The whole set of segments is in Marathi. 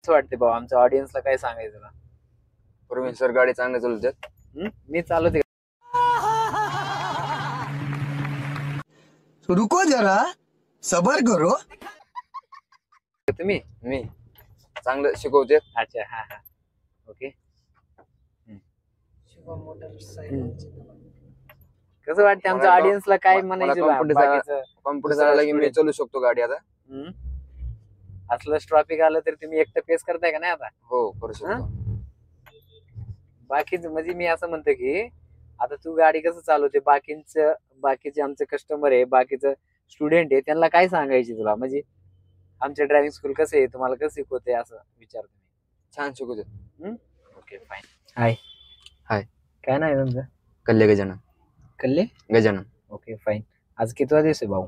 असं वाटते भाऊ आमच्या ऑडियन्सला काय सांगायचं तुला? प्रवीण सर गाडी चांगली चालवतात. मी चालवते रुको जरा सबर करो. तुम्ही? मी चांगलं शिकवते. अच्छा हा हा ओके. कसं वाटतं आमच्या ऑडियन्सला काय म्हणायचं तुला? बाकीचं कॉम्प्युटर चालवला की मी चालू शकतो गाडी आता. असलं ट्रॉफिक आलं तर तुम्ही एकटं फेस करताय का नाही आता? हो करू शकतो. बाकीच म्हणजे मी असं म्हणतो की आता तू गाडी कसं चालवते, बाकीचे आमचे कस्टमर आहे, बाकीचं स्टुडंट आहे, त्यांना काय सांगायची तुला? म्हणजे आमचे ड्रायव्हिंग स्कूल कसं आहे, तुम्हाला कसं शिकवते असं विचारतो मी. छान शिकवते. Okay fine. Hi hi. काय नाही तुमचं? कल्ले गजानन. कल्ले गजानन. Okay fine. आज कितवा दिवस आहे भाऊ?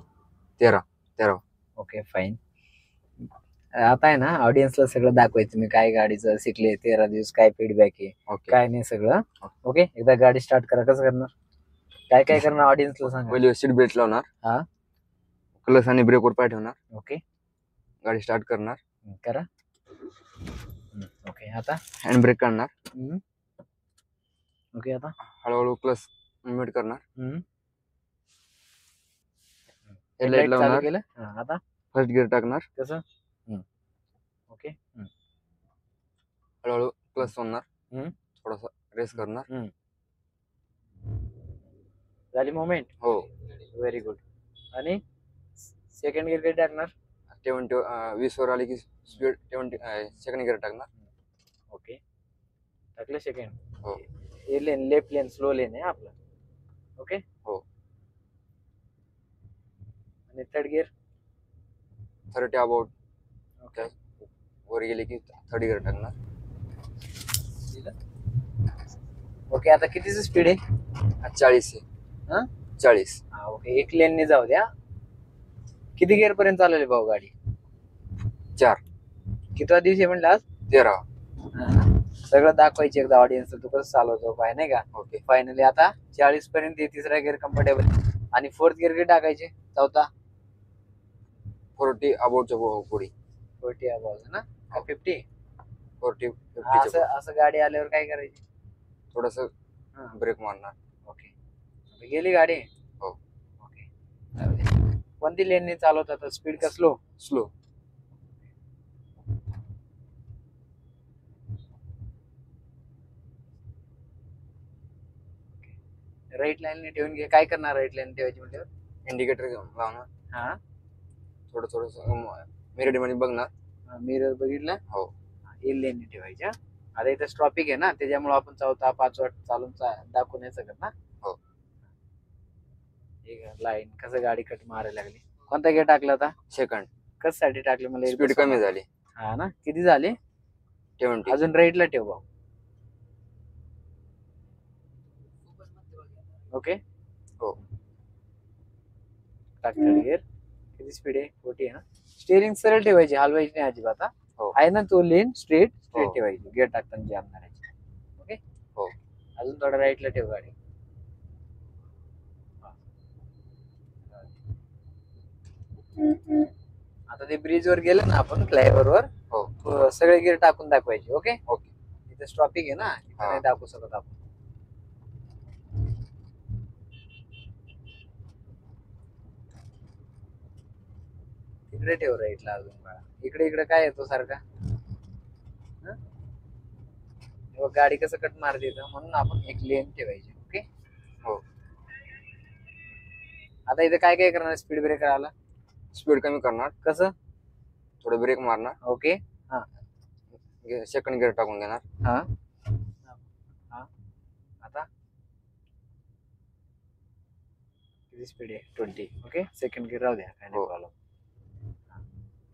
13. Okay fine. आता आहे ना ऑडियन्सला सगळं दाखवायचं मी काय गाडीचं शिकले, 13 दिवस काय फीडबॅक आहे, काय नाही सगळं. ओके एकदा गाडी स्टार्ट करा. कसं करणार, काय काय करणार ऑडियन्सला सांगा. पहिले सीट बेल्ट लावणार. हा. क्लच आणि ब्रेकवर पाय ठेवणार. ओके गाडी स्टार्ट करणार. करा. ओके आता हँड ब्रेक काढणार. ओके आता हळूहळू क्लच मूव्हमेंट करणार. हेडलाईट हेडलाईट चालू लावणार. केलं. आता फर्स्ट गिअर टाकणार. कसं? ओके हळूहळू क्लच सोडणार. थोडासा रेस करणार. झाली मोमेंट. हो व्हेरी गुड. आणि सेकंड गिअर कधी टाकणार? 20 वर आली की स्पीड 20 सेकंड गिअर टाकणार. ओके टाकलं सेकंड. हो. हे लेन लेफ्ट लेन स्लो लेन आहे आपलं. ओके हो. आणि थर्ड गिअर 30 अबाउट. ओके वर गेले की थर्ड गिअर टाकणार. ओके आता कितीची स्पीड आहे? 40 आहे. 40. हा ओके एक लेनने जाऊ द्या. किती गिअर पर्यंत चालवली भाऊ गाडी? 4. कितवा दिवस आहे म्हणलं आज? 13. सगळं दाखवायचे एकदा ऑडियन्स तू कसं चालवतो काय नाही का. ओके फायनली आता 40 पर्यंत तिसरा गिअर कम्फर्टेबल आणि फोर्थ गिअर किती टाकायचे? चौथा 40 अबाउटच्या पुढे. 40 अबाव ना का 50? 40 असं गाडी आल्यावर काय करायची? थोडस ब्रेक मारणार. ओके गेली गाडी. हो. ओके कोणती लेनने चालवतात? स्पीड का स्लो? स्लो. राईट लाईन ठेवून घे. काय करणार राईट लाईन ठेवायची म्हणजे? इंडिकेटर लावणार. हा थोडस मिरर मध्ये बघणार. मिरर बघितलं. हो. हे लेनने ठेवायच्या. आता इथं ट्रॉफिक आहे ना त्याच्यामुळे आपण चौथा पाचवा चालून दाखवू नाही शकत ना. हो. लाईन कसं गाडी कट मारायला लागली. कोणता गिअर टाकला होता? सेकंड. कशासाठी टाकले मला? स्पीड कमी झाली. हा ना किती झाली? 20. अजून राईटला ठेव भाऊ. ओके हो. टाक थर्ड गिअर. किती स्पीड आहे? 40 आहे ना. स्टेअरिंग सरळ ठेवायची, हलवायची नाही अजिबात. हो. आहे ना तो लेन स्ट्रेट हो. ठेवायची गिअर टाकताना जाम मारायची. ओके हो. अजून थोडा राईटला ठेव गाडी. आता ते ब्रिज वर गेलं ना आपण फ्लायओव्हर वर. हो. सगळे गिअर टाकून दाखवायचे. Okay okay. इथे ट्रॉफिक आहे ना इथे नाही दाखवू शकत आपण. इकडे ठेव राईटला अजून बाळा. इकडे काय येतो सारखा? गाडी कसं कट मारते म्हणून आपण एक लेन ठेवायची. ओके हो. आता इथे काय काय करणार? स्पीड ब्रेकर आला. स्पीड कमी करणार. कसं? थोडं ब्रेक मारणार. ओके हा सेकंड गिअर टाकून घेणार. हा हा आता किती स्पीड आहे? 20. ओके सेकंड गिअर राहू द्या काय नाही प्रॉब्लेम.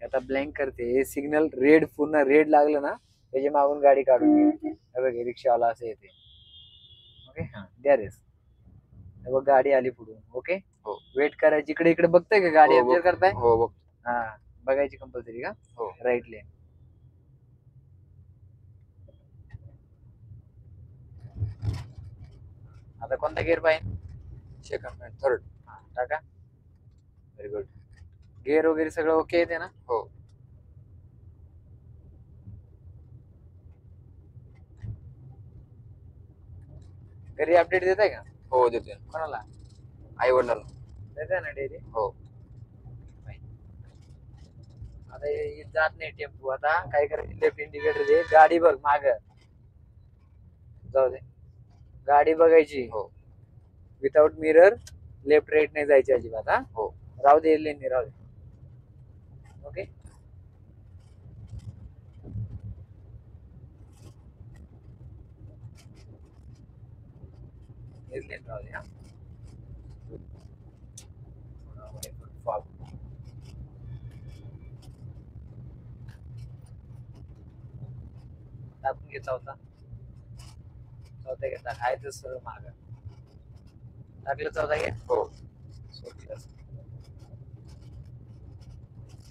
आता ब्लँक करते. सिग्नल रेड पूर्ण रेड लागलं ना त्याच्या मागून गाडी काढून घे. बघ रिक्षावाला असं येते. ओके हा द्या रेस. बघ गाडी आली पुढून. ओके हो. वेट करायची. इकडे इकडे बघताय का गाडी? हो, ऑब्झर्व करताय? हो बघ. हा बघायची कंपल्सरी का? हो. राईट लेन. आता कोणता गिअर पाहिजे? सेकंड आणि थर्ड. टाका. Very good. गिअर वगैरे सगळं ओके येते ना? हो. घरी अपडेट देताय का हो देतोय. कोणाला आई वडिलांना. देताय ना डेली हो. आता हे जात नाही टेम्पो आता काय करायचं लेफ्ट इंडिकेटर दे गाडी बघ माग जाऊ दे गाडी बघायची हो. विदाउट मिरर लेफ्ट राईट नाही जायची अजिबात हा हो. राहू दे लेन राहू दे ओके लेन राहू दे हा फॉग टाकून घे चौथा घेता आहे तर सरळ माग टाकलं चौथा घे हो.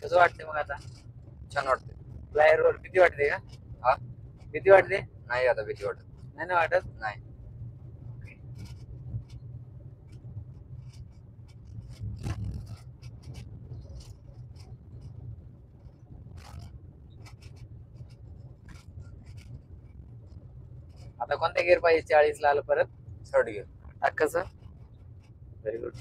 कसं वाटते मग आता छान वाटते. फ्लायर रोल भीती वाटते का हा भीती वाटते नाही आता भीती वाटत नाही ना वाटत नाही. आता कोणत्या गिअर पाहिजे 40 ला आलं परत थर्ड गिअर. टाक कसं व्हेरी गुड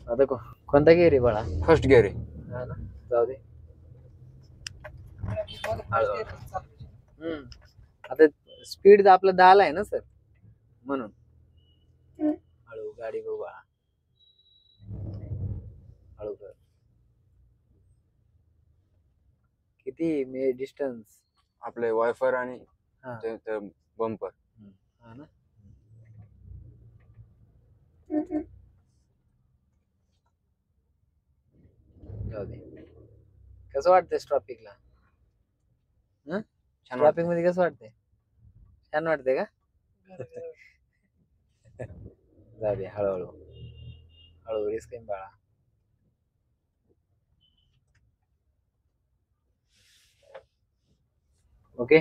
आता कोणता गिअर आहे बाळा फर्स्ट गिअर आहे. हा ना जाऊ दे आता स्पीड आपला 10 आहे ना सर म्हणून हळू गाडी बघू बाळा हळू कर किती मे डिस्टन्स आपले वायफर आणि हा बंपर. हा ना जाऊ दे कसं वाटतंय ट्रॉफिकला छान ट्रॉफिक मध्ये कसं वाटतंय छान वाटतंय का जाऊ दे हळूहळू हळू रिस्क आहे बाळा ओके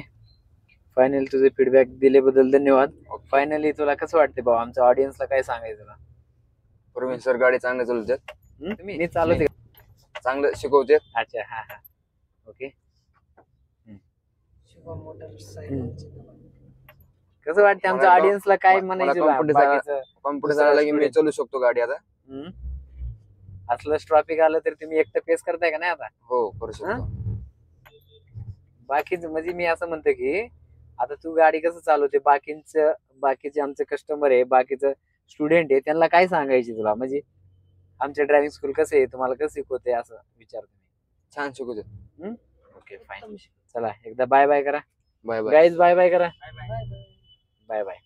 फायनली तुझे फीडबॅक दिल्याबद्दल धन्यवाद. फायनली तुला कसं वाटते भाऊ आमच्या ऑडियन्सला काय सांगायचं तुला प्रवीण सर गाडी चांगलं चालवतात. मी चालवते चांगलं शिकवतात. अच्छा हा हा ओके कसं वाटतं आमच्या मला ऑडियन्सला काय मला म्हणायचं confidence तुला? बाकीचं कॉम्प्युटर चालवला की मी चालू शकतो गाडी आता. असलं ट्रॉफिक आलं तर तुम्ही एकटं फेस करताय का नाही आता हो करू शकतो. बाकीच म्हणजे मी असं म्हणतो की आता तू गाडी कसं चालवते बाकीचे आमचे कस्टमर आहे बाकीचं स्टुडंट आहे त्यांना काय सांगायचे तुला म्हणजे आमचे ड्रायव्हिंग स्कूल कसं आहे तुम्हाला कसं शिकवते असं विचारतो मी छान शिकवतात. ओके फाईन चला एकदा बाय बाय करा bye bye. Guys bye bye करा बाय बाय